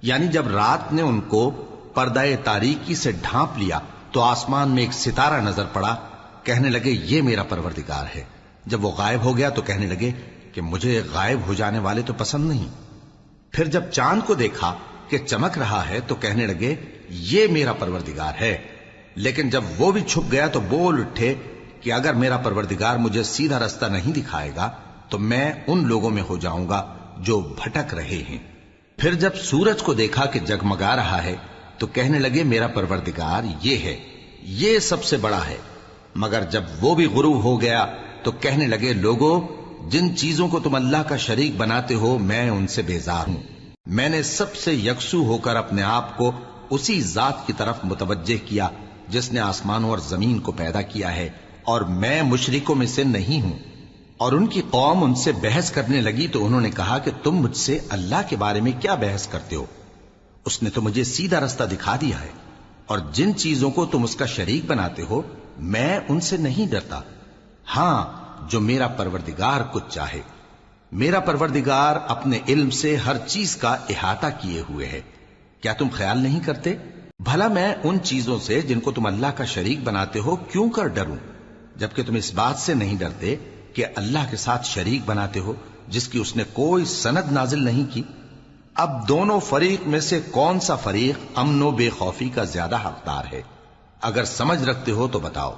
یعنی جب رات نے ان کو پردہ تاریکی سے ڈھانپ لیا تو آسمان میں ایک ستارہ نظر پڑا، کہنے لگے یہ میرا پروردگار ہے۔ جب وہ غائب ہو گیا تو کہنے لگے کہ مجھے غائب ہو جانے والے تو پسند نہیں۔ پھر جب چاند کو دیکھا کہ چمک رہا ہے تو کہنے لگے یہ میرا پروردگار ہے۔ لیکن جب وہ بھی چھپ گیا تو بول اٹھے کہ اگر میرا پروردگار مجھے سیدھا رستہ نہیں دکھائے گا تو میں ان لوگوں میں ہو جاؤں گا جو بھٹک رہے ہیں۔ پھر جب سورج کو دیکھا کہ جگمگا رہا ہے تو کہنے لگے میرا پروردگار یہ ہے، یہ سب سے بڑا ہے۔ مگر جب وہ بھی غروب ہو گیا تو کہنے لگے لوگو جن چیزوں کو تم اللہ کا شریک بناتے ہو میں ان سے بیزار ہوں۔ میں نے سب سے یکسو ہو کر اپنے آپ کو اسی ذات کی طرف متوجہ کیا جس نے آسمانوں اور زمین کو پیدا کیا ہے، اور میں مشرکوں میں سے نہیں ہوں۔ اور ان کی قوم ان سے بحث کرنے لگی تو انہوں نے کہا کہ تم مجھ سے اللہ کے بارے میں کیا بحث کرتے ہو؟ اس نے تو مجھے سیدھا رستہ دکھا دیا ہے، اور جن چیزوں کو تم اس کا شریک بناتے ہو میں ان سے نہیں ڈرتا، ہاں جو میرا پروردگار کچھ چاہے۔ میرا پروردگار اپنے علم سے ہر چیز کا احاطہ کیے ہوئے ہے۔ کیا تم خیال نہیں کرتے؟ بھلا میں ان چیزوں سے جن کو تم اللہ کا شریک بناتے ہو کیوں کر ڈروں، جبکہ تم اس بات سے نہیں ڈرتے کہ اللہ کے ساتھ شریک بناتے ہو جس کی اس نے کوئی سند نازل نہیں کی؟ اب دونوں فریق میں سے کون سا فریق امن و بے خوفی کا زیادہ حقدار ہے؟ اگر سمجھ رکھتے ہو تو بتاؤ۔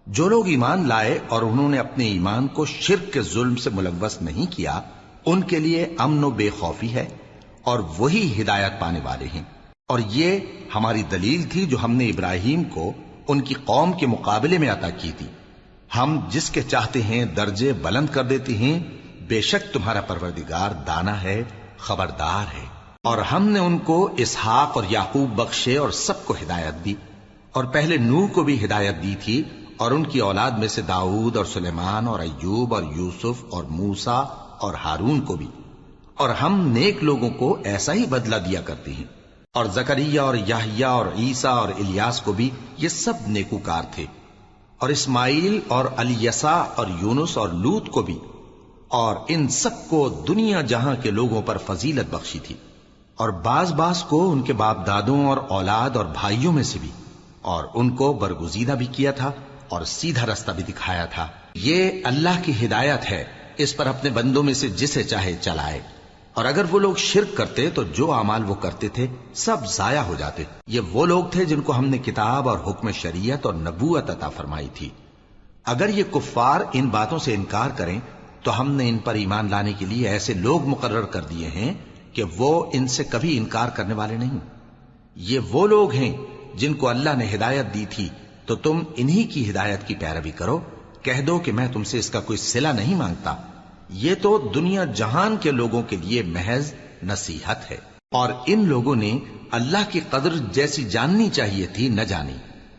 جو لوگ ایمان لائے اور انہوں نے اپنے ایمان کو شرک کے ظلم سے ملوث نہیں کیا، ان کے لیے امن و بے خوفی ہے، اور وہی ہدایت پانے والے ہیں۔ اور یہ ہماری دلیل تھی جو ہم نے ابراہیم کو ان کی قوم کے مقابلے میں عطا کی تھی۔ ہم جس کے چاہتے ہیں درجے بلند کر دیتے ہیں، بے شک تمہارا پروردگار دانا ہے، خبردار ہے۔ اور ہم نے ان کو اسحاق اور یعقوب بخشے اور سب کو ہدایت دی، اور پہلے نوح کو بھی ہدایت دی تھی، اور ان کی اولاد میں سے داؤد اور سلیمان اور ایوب اور یوسف اور موسیٰ اور ہارون کو بھی۔ اور ہم نیک لوگوں کو ایسا ہی بدلہ دیا کرتے ہیں۔ اور زکریا اور یحییٰ اور عیسیٰ اور الیاس کو بھی، یہ سب نیکوکار تھے۔ اور اسماعیل اور الیسع اور یونس اور لوط کو بھی، اور ان سب کو دنیا جہاں کے لوگوں پر فضیلت بخشی تھی، اور بعض کو ان کے باپ دادوں اور اولاد اور بھائیوں میں سے بھی، اور ان کو برگزیدہ بھی کیا تھا اور سیدھا رستہ بھی دکھایا تھا۔ یہ اللہ کی ہدایت ہے، اس پر اپنے بندوں میں سے جسے چاہے چلائے۔ اور اگر وہ لوگ شرک کرتے تو جو اعمال وہ کرتے تھے سب ضائع ہو جاتے۔ یہ وہ لوگ تھے جن کو ہم نے کتاب اور حکم شریعت اور نبوت عطا فرمائی تھی۔ اگر یہ کفار ان باتوں سے انکار کریں تو ہم نے ان پر ایمان لانے کے لیے ایسے لوگ مقرر کر دیے ہیں کہ وہ ان سے کبھی انکار کرنے والے نہیں۔ یہ وہ لوگ ہیں جن کو اللہ نے ہدایت دی تھی، تو تم انہی کی ہدایت کی پیروی کرو۔ کہہ دو کہ میں تم سے اس کا کوئی صلہ نہیں مانگتا، یہ تو دنیا جہان کے لوگوں کے لیے محض نصیحت ہے۔ اور ان لوگوں نے اللہ کی قدر جیسی جاننی چاہیے تھی نہ جانی،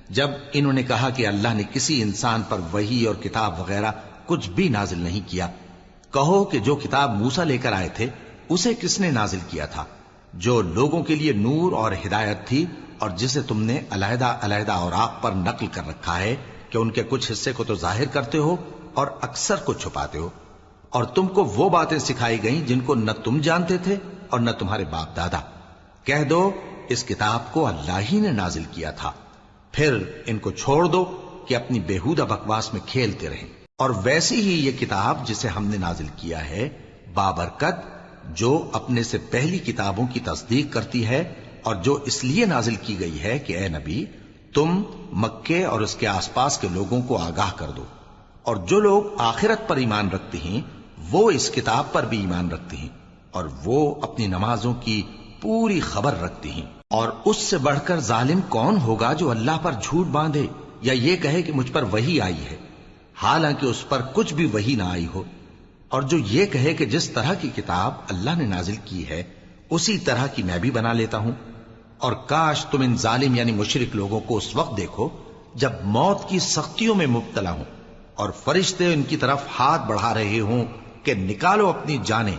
جب انہوں نے کہا کہ اللہ نے کسی انسان پر وحی اور کتاب وغیرہ کچھ بھی نازل نہیں کیا۔ کہو کہ جو کتاب موسیٰ لے کر آئے تھے اسے کس نے نازل کیا تھا؟ جو لوگوں کے لیے نور اور ہدایت تھی، اور جسے تم نے علیحدہ علیحدہ اوراق پر نقل کر رکھا ہے کہ ان کے کچھ حصے کو تو ظاہر کرتے ہو اور اکثر کو چھپاتے ہو۔ اور تم کو وہ باتیں سکھائی گئیں جن کو نہ تم جانتے تھے اور نہ تمہارے باپ دادا۔ کہہ دو اس کتاب کو اللہ ہی نے نازل کیا تھا، پھر ان کو چھوڑ دو کہ اپنی بیہودہ بکواس میں کھیلتے رہیں۔ اور ویسی ہی یہ کتاب جسے ہم نے نازل کیا ہے بابرکت، جو اپنے سے پہلی کتابوں کی تصدیق کرتی ہے، اور جو اس لیے نازل کی گئی ہے کہ اے نبی تم مکے اور اس کے آس پاس کے لوگوں کو آگاہ کر دو۔ اور جو لوگ آخرت پر ایمان رکھتے ہیں وہ اس کتاب پر بھی ایمان رکھتے ہیں، اور وہ اپنی نمازوں کی پوری خبر رکھتے ہیں۔ اور اس سے بڑھ کر ظالم کون ہوگا جو اللہ پر جھوٹ باندھے یا یہ کہے کہ مجھ پر وحی آئی ہے، حالانکہ اس پر کچھ بھی وحی نہ آئی ہو، اور جو یہ کہے کہ جس طرح کی کتاب اللہ نے نازل کی ہے اسی طرح کی میں بھی بنا لیتا ہوں۔ اور کاش تم ان ظالم یعنی مشرک لوگوں کو اس وقت دیکھو جب موت کی سختیوں میں مبتلا ہوں، اور فرشتے ان کی طرف ہاتھ بڑھا رہے ہوں کہ نکالو اپنی جانیں،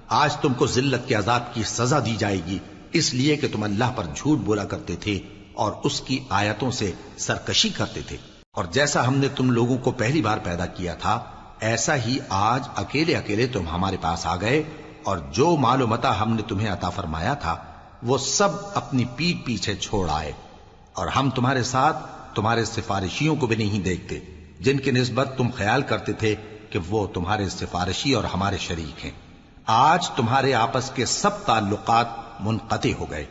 آج تم کو ذلت کے عذاب کی سزا دی جائے گی، اس لیے کہ تم اللہ پر جھوٹ بولا کرتے تھے اور اس کی آیتوں سے سرکشی کرتے تھے۔ اور جیسا ہم نے تم لوگوں کو پہلی بار پیدا کیا تھا، ایسا ہی آج اکیلے اکیلے تم ہمارے پاس آ گئے، اور جو مال و متاع ہم نے تمہیں عطا فرمایا تھا وہ سب اپنی پیٹھ پیچھے چھوڑ آئے، اور ہم تمہارے ساتھ تمہارے سفارشیوں کو بھی نہیں دیکھتے جن کی نسبت تم خیال کرتے تھے کہ وہ تمہارے سفارشی اور ہمارے شریک ہیں۔ آج تمہارے آپس کے سب تعلقات منقطع ہو گئے،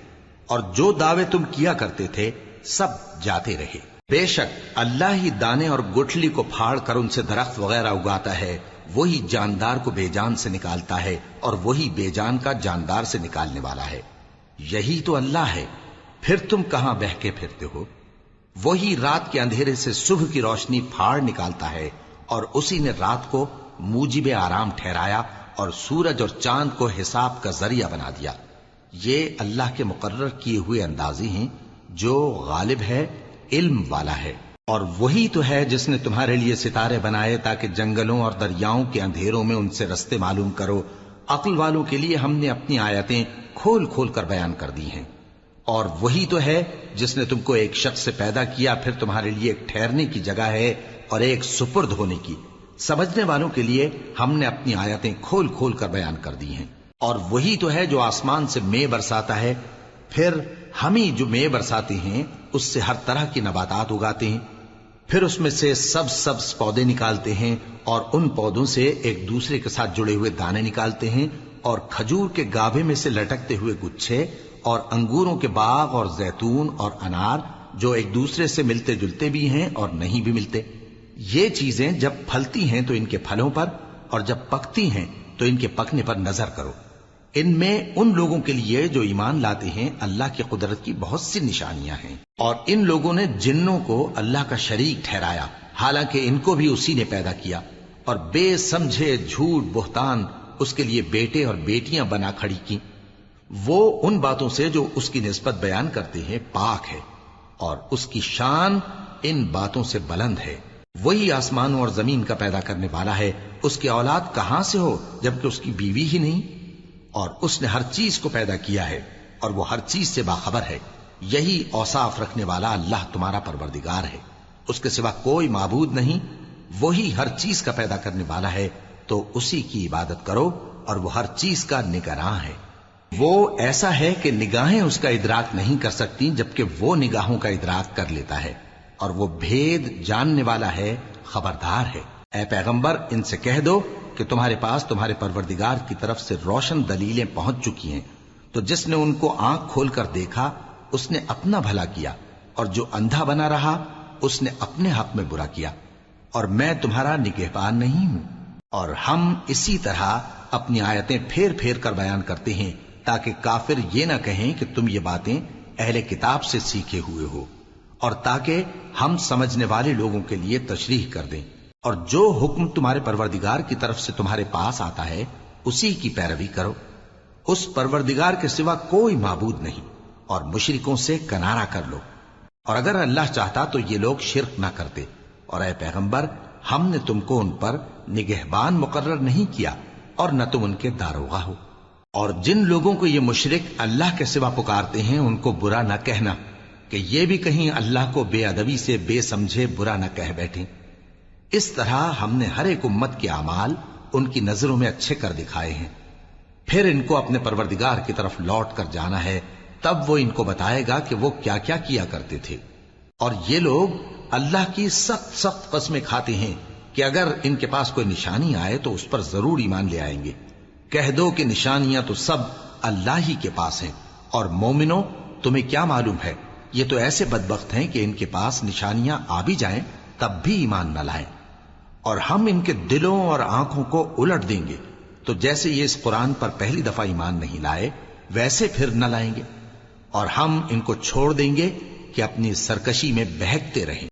اور جو دعوے تم کیا کرتے تھے سب جاتے رہے۔ بے شک اللہ ہی دانے اور گٹھلی کو پھاڑ کر ان سے درخت وغیرہ اگاتا ہے، وہی جاندار کو بے جان سے نکالتا ہے، اور وہی بے جان کا جاندار سے نکالنے والا ہے۔ یہی تو اللہ ہے، پھر تم کہاں بہکے پھرتے ہو؟ وہی رات کے اندھیرے سے صبح کی روشنی پھاڑ نکالتا ہے، اور اسی نے رات کو موجب آرام ٹھہرایا اور سورج اور چاند کو حساب کا ذریعہ بنا دیا۔ یہ اللہ کے مقرر کیے ہوئے اندازے ہیں، جو غالب ہے، علم والا ہے۔ اور وہی تو ہے جس نے تمہارے لیے ستارے بنائے تاکہ جنگلوں اور دریاؤں کے اندھیروں میں ان سے رستے معلوم کرو۔ عقل والوں کے لیے ہم نے اپنی آیتیں کھول کھول کر بیان کر دی ہیں۔ اور وہی تو ہے جس نے تم کو ایک شخص سے پیدا کیا، پھر تمہارے لیے ایک ٹھہرنے کی جگہ ہے اور ایک سپرد ہونے کی۔ سمجھنے والوں کے لیے ہم نے اپنی آیتیں کھول کھول کر بیان کر دی ہیں۔ اور وہی تو ہے جو آسمان سے مے برساتا ہے، پھر ہم ہی جو مے برساتے ہیں اس سے ہر طرح کی نباتات اگاتے ہیں۔ پھر اس میں سے سبز پودے نکالتے ہیں اور ان پودوں سے ایک دوسرے کے ساتھ جڑے ہوئے دانے نکالتے ہیں اور کھجور کے گابھے میں سے لٹکتے ہوئے گچھے اور انگوروں کے باغ اور زیتون اور انار جو ایک دوسرے سے ملتے جلتے بھی ہیں اور نہیں بھی ملتے. یہ چیزیں جب پھلتی ہیں تو ان کے پھلوں پر اور جب پکتی ہیں تو ان کے پکنے پر نظر کرو. ان میں ان لوگوں کے لیے جو ایمان لاتے ہیں اللہ کی قدرت کی بہت سی نشانیاں ہیں. اور ان لوگوں نے جنوں کو اللہ کا شریک ٹھہرایا حالانکہ ان کو بھی اسی نے پیدا کیا، اور بے سمجھے جھوٹ بہتان اس کے لیے بیٹے اور بیٹیاں بنا کھڑی کی. وہ ان باتوں سے جو اس کی نسبت بیان کرتے ہیں پاک ہے، اور اس کی شان ان باتوں سے بلند ہے. وہی آسمانوں اور زمین کا پیدا کرنے والا ہے، اس کی اولاد کہاں سے ہو جبکہ اس کی بیوی ہی نہیں. اور اس نے ہر چیز کو پیدا کیا ہے اور وہ ہر چیز سے باخبر ہے. یہی اوصاف رکھنے والا اللہ تمہارا پروردگار ہے، اس کے سوا کوئی معبود نہیں. وہی ہر چیز کا پیدا کرنے والا ہے، تو اسی کی عبادت کرو، اور وہ ہر چیز کا نگراں ہے. وہ ایسا ہے کہ نگاہیں اس کا ادراک نہیں کر سکتی جبکہ وہ نگاہوں کا ادراک کر لیتا ہے، اور وہ بھید جاننے والا ہے، خبردار ہے. اے پیغمبر ان سے کہہ دو کہ تمہارے پاس تمہارے پروردگار کی طرف سے روشن دلیلیں پہنچ چکی ہیں، تو جس نے ان کو آنکھ کھول کر دیکھا اس نے اپنا بھلا کیا، اور جو اندھا بنا رہا اس نے اپنے حق میں برا کیا. اور میں تمہارا نگہبان نہیں ہوں. اور ہم اسی طرح اپنی آیتیں پھیر پھیر کر بیان کرتے ہیں تاکہ کافر یہ نہ کہیں کہ تم یہ باتیں اہل کتاب سے سیکھے ہوئے ہو، اور تاکہ ہم سمجھنے والے لوگوں کے لیے تشریح کر دیں. اور جو حکم تمہارے پروردگار کی طرف سے تمہارے پاس آتا ہے اسی کی پیروی کرو. اس پروردگار کے سوا کوئی معبود نہیں، اور مشرکوں سے کنارہ کر لو. اور اگر اللہ چاہتا تو یہ لوگ شرک نہ کرتے. اور اے پیغمبر ہم نے تم کو ان پر نگہبان مقرر نہیں کیا اور نہ تم ان کے داروغہ ہو. اور جن لوگوں کو یہ مشرک اللہ کے سوا پکارتے ہیں ان کو برا نہ کہنا کہ یہ بھی کہیں اللہ کو بے ادبی سے بے سمجھے برا نہ کہہ بیٹھیں. اس طرح ہم نے ہر ایک امت کے اعمال ان کی نظروں میں اچھے کر دکھائے ہیں. پھر ان کو اپنے پروردگار کی طرف لوٹ کر جانا ہے، تب وہ ان کو بتائے گا کہ وہ کیا کیا کیا کرتے تھے. اور یہ لوگ اللہ کی سخت سخت قسمیں کھاتے ہیں کہ اگر ان کے پاس کوئی نشانی آئے تو اس پر ضرور ایمان لے آئیں گے. کہہ دو کہ نشانیاں تو سب اللہ ہی کے پاس ہیں، اور مومنوں تمہیں کیا معلوم ہے یہ تو ایسے بدبخت ہیں کہ ان کے پاس نشانیاں آ بھی جائیں تب بھی ایمان نہ لائیں. اور ہم ان کے دلوں اور آنکھوں کو الٹ دیں گے، تو جیسے یہ اس قرآن پر پہلی دفعہ ایمان نہیں لائے ویسے پھر نہ لائیں گے. اور ہم ان کو چھوڑ دیں گے کہ اپنی سرکشی میں بہکتے رہیں.